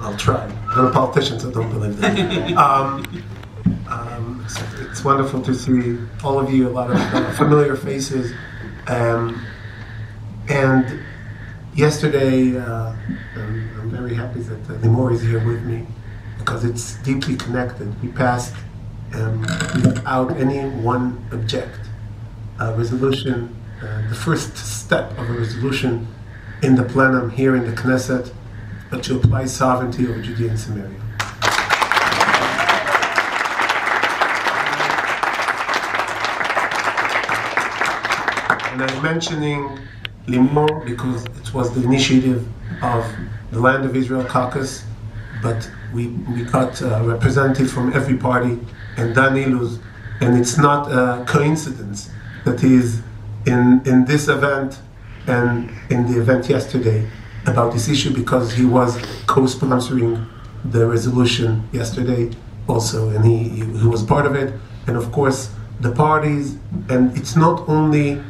I'll try. I'm a politician, so don't believe that. It's wonderful to see all of you, a lot of familiar faces. And yesterday, I'm very happy that Limor is here with me because it's deeply connected. We passed, without any one object, a resolution, the first step of a resolution in the plenum here in the Knesset, to apply sovereignty over Judea and Samaria. And I'm mentioning Limor because it was the initiative of the Land of Israel Caucus, but we got a representative from every party, and Dan Iluz, and it's not a coincidence that he is in this event and in the event yesterday about this issue, because he was co-sponsoring the resolution yesterday also, and he was part of it. And of course the parties, and it's not only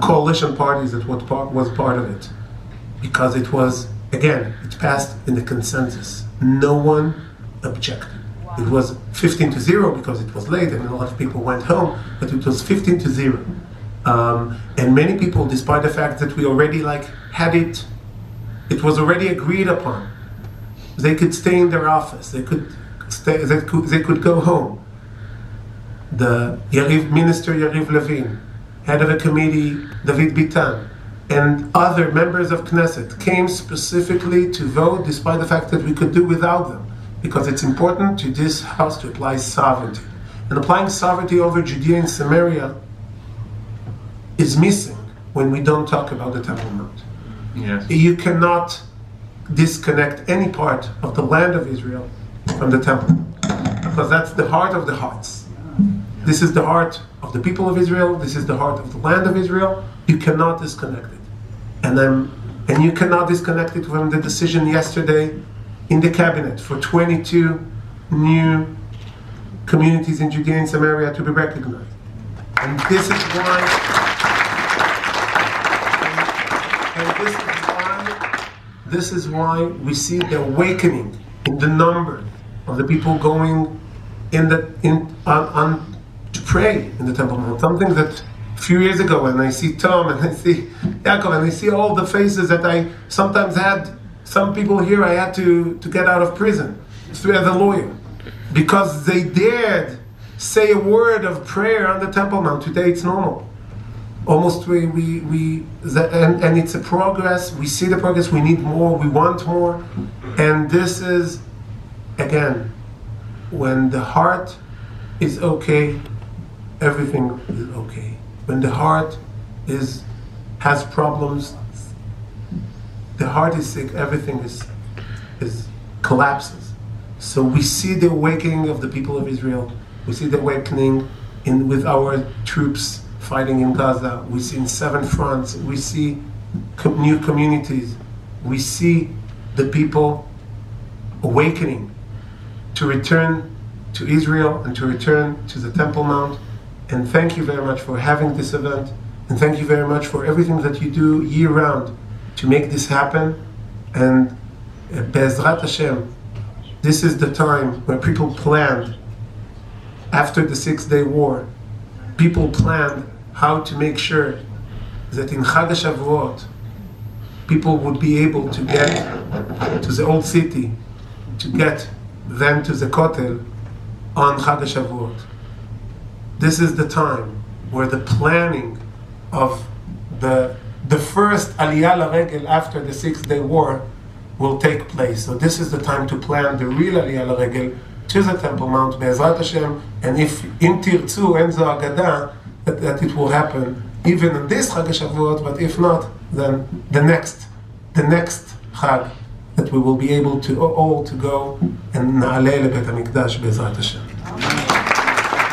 coalition parties that was part of it, because it was, again, it passed in the consensus. No one objected. It was 15-0 because it was late and a lot of people went home, but it was 15-0. And many people, despite the fact that we already had it was already agreed upon. They could stay in their office. They could go home. The Minister Yariv Levin, head of a committee, David Bitan, and other members of Knesset came specifically to vote, despite the fact that we could do without them, because it's important to this house to apply sovereignty. And applying sovereignty over Judea and Samaria is missing when we don't talk about the Temple Mount. Yes. You cannot disconnect any part of the land of Israel from the temple, because that's the heart of the hearts. This is the heart of the people of Israel. This is the heart of the land of Israel. You cannot disconnect it, and you cannot disconnect it from the decision yesterday in the cabinet for 22 new communities in Judea and Samaria to be recognized. And this is why. This is why we see the awakening in the number of the people going to pray in the Temple Mount. Something that a few years ago, when I see Tom and I see Yaakov and I see all the faces that I sometimes had, some people here I had to get out of prison as a lawyer, because they dared say a word of prayer on the Temple Mount. Today it's normal. Almost and it's a progress. We see the progress. We need more. We want more. And this is, again, when the heart is okay, everything is okay. When the heart has problems, the heart is sick, everything is collapses. So we see the awakening of the people of Israel. We see the awakening with our troops fighting in Gaza. We see in 7 fronts. We see new communities. We see the people awakening to return to Israel and to return to the Temple Mount. And thank you very much for having this event. And thank you very much for everything that you do year-round to make this happen. And Be'ezrat Hashem, this is the time where people planned, after the 6-day war, people planned how to make sure that in Chag HaShavuot, people would be able to get to the old city, to get them to the Kotel on Chag HaShavuot. This is the time where the planning of the first Aliyah LaRegel after the 6-day war will take place. So this is the time to plan the real Aliyah LaRegel to the Temple Mount, Be'ezrat Hashem, and if Im Tirtzu Enzo Agada, that it will happen even on this Chag HaShavuot, but if not, then the next Chag, that we will be able to all to go and Na'aleh LeBeit HaMikdash Be'ezrat Hashem.